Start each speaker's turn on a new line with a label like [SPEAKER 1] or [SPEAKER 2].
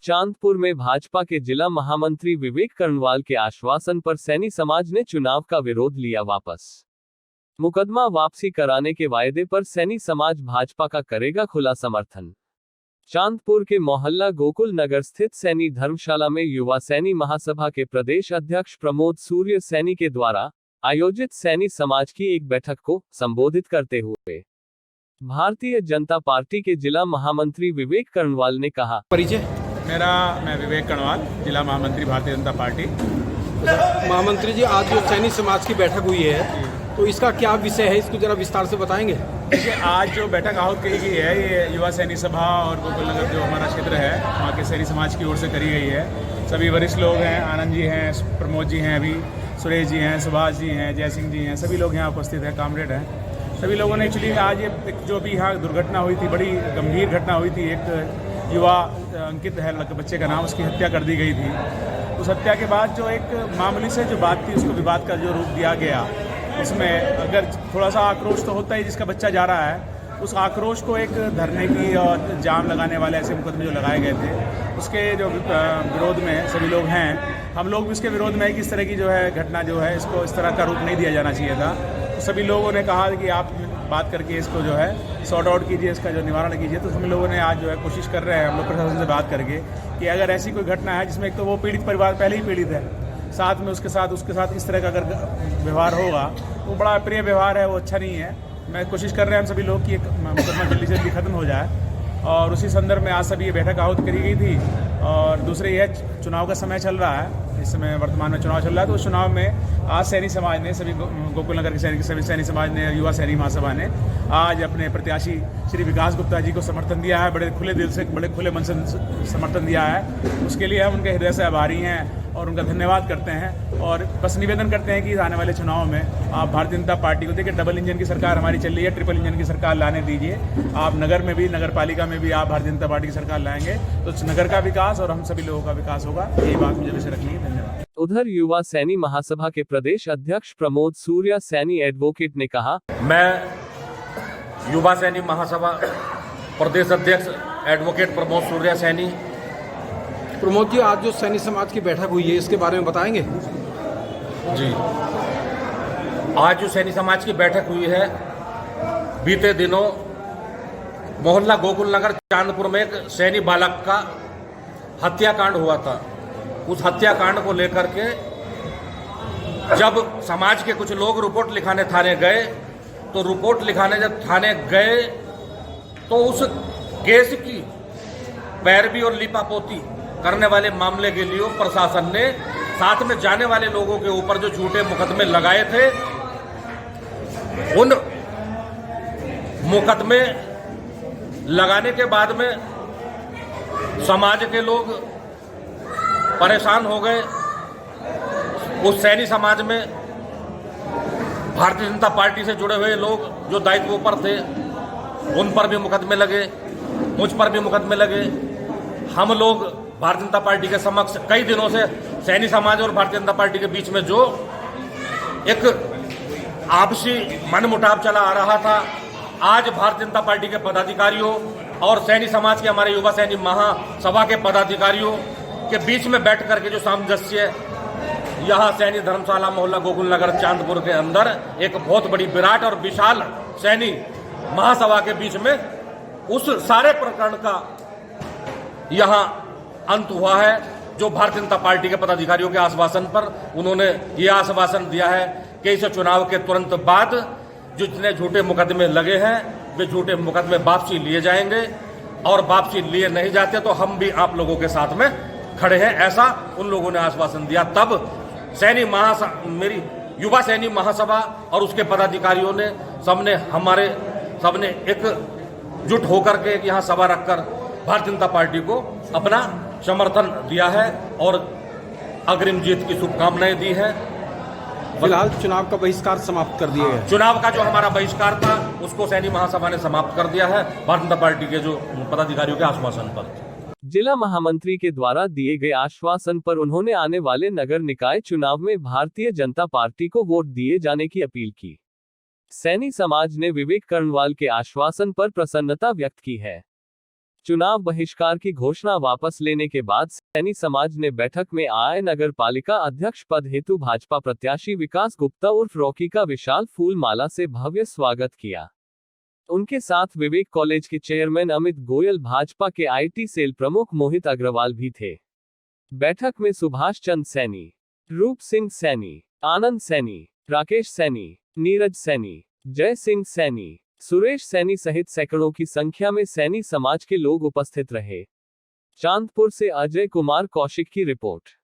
[SPEAKER 1] चांदपुर में भाजपा के जिला महामंत्री विवेक कर्णवाल के आश्वासन पर सैनी समाज ने चुनाव का विरोध लिया वापस। मुकदमा वापसी कराने के वायदे पर सैनी समाज भाजपा का करेगा खुला समर्थन। चांदपुर के मोहल्ला गोकुल नगर स्थित सैनी धर्मशाला में युवा सैनी महासभा के प्रदेश अध्यक्ष प्रमोद सूर्य सैनी के द्वारा आयोजित सैनी समाज की एक बैठक को संबोधित करते हुए भारतीय जनता पार्टी के जिला महामंत्री विवेक कर्णवाल ने कहा,
[SPEAKER 2] परिचय
[SPEAKER 3] मैं विवेक कर्णवाल, जिला महामंत्री भारतीय जनता पार्टी।
[SPEAKER 2] महामंत्री जी, आज जो सैनी समाज की बैठक हुई है तो इसका क्या विषय है, इसको जरा विस्तार से बताएंगे।
[SPEAKER 3] देखिए, आज जो बैठक आहूत करी गई है ये युवा सैनी सभा और गोकुल नगर जो हमारा क्षेत्र है वहाँ के सैनी समाज की ओर से करी गई है। सभी वरिष्ठ लोग हैं, आनंद जी हैं, प्रमोद जी हैं, अभी सुरेश जी हैं, सुभाष जी हैं, जय सिंह जी हैं, सभी लोग यहाँ उपस्थित हैं, कामरेड हैं। सभी लोगों ने एक्चुअली आज ये जो भी यहाँ दुर्घटना हुई थी, बड़ी गंभीर घटना हुई थी। एक युवा अंकित है बच्चे का नाम, उसकी हत्या कर दी गई थी। उस हत्या के बाद जो एक मामूली से जो बात थी उसको विवाद का जो रूप दिया गया, उसमें अगर थोड़ा सा आक्रोश तो होता ही जिसका बच्चा जा रहा है, उस आक्रोश को एक धरने की और जाम लगाने वाले ऐसे मुकदमे जो लगाए गए थे उसके जो विरोध में सभी लोग हैं। हम लोग भी इसके विरोध में है कि इस तरह की जो है घटना जो है इसको इस तरह का रूप नहीं दिया जाना चाहिए था। तो सभी लोगों ने कहा कि आप बात करके इसको जो है सॉर्ट आउट कीजिए, इसका जो निवारण कीजिए। तो सभी लोगों ने आज जो है कोशिश कर रहे हैं हम लोग प्रशासन से बात करके कि अगर ऐसी कोई घटना है जिसमें एक तो वो पीड़ित परिवार पहले ही पीड़ित है, साथ में उसके साथ इस तरह का अगर व्यवहार होगा वो बड़ा अप्रिय व्यवहार है, वो अच्छा नहीं है। मैं कोशिश कर रहे हैं हम सभी लोग कि एक मुकदमा जल्दी से जल्दी खत्म हो जाए और उसी संदर्भ में आज सभी ये बैठक आहूत करी गई थी। और दूसरी यह चुनाव का समय चल रहा है, इस समय वर्तमान में चुनाव चल रहा है, तो उस चुनाव में आज सैनी समाज ने सभी गोकुल नगर के सभी सैनी समाज ने, युवा सैनी महासभा ने आज अपने प्रत्याशी श्री विकास गुप्ता जी को समर्थन दिया है। बड़े खुले दिल से, बड़े खुले मन से समर्थन दिया है, उसके लिए हम उनके हृदय से आभारी हैं और उनका धन्यवाद करते हैं। और बस निवेदन करते हैं कि आने वाले चुनाव में आप भारतीय जनता पार्टी को, देखिए डबल इंजन की सरकार हमारी चल रही है, ट्रिपल इंजन की सरकार लाने दीजिए। आप नगर में भी, नगर पालिका में भी आप भारतीय जनता पार्टी की सरकार लाएंगे तो नगर का विकास और हम सभी लोगों का विकास होगा। यही बात मुझे वैसे रखनी है। धन्यवाद।
[SPEAKER 1] उधर युवा सैनी महासभा के प्रदेश अध्यक्ष प्रमोद सूर्य सैनी एडवोकेट ने कहा,
[SPEAKER 4] मैं युवा सैनी महासभा प्रदेश अध्यक्ष एडवोकेट प्रमोद सूर्य सैनी।
[SPEAKER 2] प्रमोद जी, आज जो सैनी समाज की बैठक हुई है इसके बारे में बताएंगे।
[SPEAKER 4] जी, आज जो सैनी समाज की बैठक हुई है, बीते दिनों मोहल्ला गोकुल नगर चांदपुर में एक सैनी बालक का हत्याकांड हुआ था। उस हत्याकांड को लेकर के जब समाज के कुछ लोग रिपोर्ट लिखाने थाने गए, तो रिपोर्ट लिखाने जब थाने गए तो उस केस की पैरवी और लिपापोती करने वाले मामले के लिए प्रशासन ने साथ में जाने वाले लोगों के ऊपर जो झूठे मुकदमे लगाए थे, उन मुकदमे लगाने के बाद में समाज के लोग परेशान हो गए। उस सैनी समाज में भारतीय जनता पार्टी से जुड़े हुए लोग जो दायित्वों पर थे उन पर भी मुकदमे लगे, मुझ पर भी मुकदमे लगे। हम लोग भारतीय जनता पार्टी के समक्ष कई दिनों से सैनी समाज और भारतीय जनता पार्टी के बीच में जो एक आपसी मनमुटाव चला आ रहा था, आज भारतीय जनता पार्टी के पदाधिकारियों और सैनी समाज के हमारे युवा सैनी महासभा के पदाधिकारियों के बीच में बैठ करके जो सामंजस्य यहाँ सैनी धर्मशाला मोहल्ला गोकुल नगर चांदपुर के अंदर एक बहुत बड़ी विराट और विशाल सैनी महासभा के बीच में उस सारे प्रकरण का यहाँ अंत हुआ है। जो भारतीय जनता पार्टी के पदाधिकारियों के आश्वासन पर उन्होंने ये आश्वासन दिया है कि इस चुनाव के तुरंत बाद जो जितने झूठे मुकदमे लगे हैं वे झूठे मुकदमे वापसी लिए जाएंगे, और वापसी लिए नहीं जाते तो हम भी आप लोगों के साथ में खड़े हैं, ऐसा उन लोगों ने आश्वासन दिया। तब मेरी युवा सैनी महासभा और उसके पदाधिकारियों ने सबने एकजुट होकर के यहाँ सभा रखकर भारतीय जनता पार्टी को अपना समर्थन दिया है और अग्रिम जीत की शुभकामनाएं दी है।
[SPEAKER 2] फिलहाल चुनाव का बहिष्कार समाप्त कर दिया गया।
[SPEAKER 4] चुनाव का जो हमारा बहिष्कार था उसको सैनी महासभा ने समाप्त कर दिया है भारतीय जनता पार्टी के जो पदाधिकारियों के आश्वासन पर।
[SPEAKER 1] जिला महामंत्री के द्वारा दिए गए आश्वासन पर उन्होंने आने वाले नगर निकाय चुनाव में भारतीय जनता पार्टी को वोट दिए जाने की अपील की। सैनी समाज ने विवेक कर्णवाल के आश्वासन पर प्रसन्नता व्यक्त की है। चुनाव बहिष्कार की घोषणा वापस लेने के बाद सैनी समाज ने बैठक में आय नगर पालिका अध्यक्ष पद हेतु भाजपा प्रत्याशी विकास गुप्ता उर्फ रॉकी का विशाल फूल माला से भव्य स्वागत किया। उनके साथ विवेक कॉलेज के चेयरमैन अमित गोयल, भाजपा के आईटी सेल प्रमुख मोहित अग्रवाल भी थे। बैठक में सुभाष चंद्र सैनी, रूप सिंह सैनी, आनंद सैनी, राकेश सैनी, नीरज सैनी, जय सिंह सैनी, सुरेश सैनी सहित सैकड़ों की संख्या में सैनी समाज के लोग उपस्थित रहे। चांदपुर से अजय कुमार कौशिक की रिपोर्ट।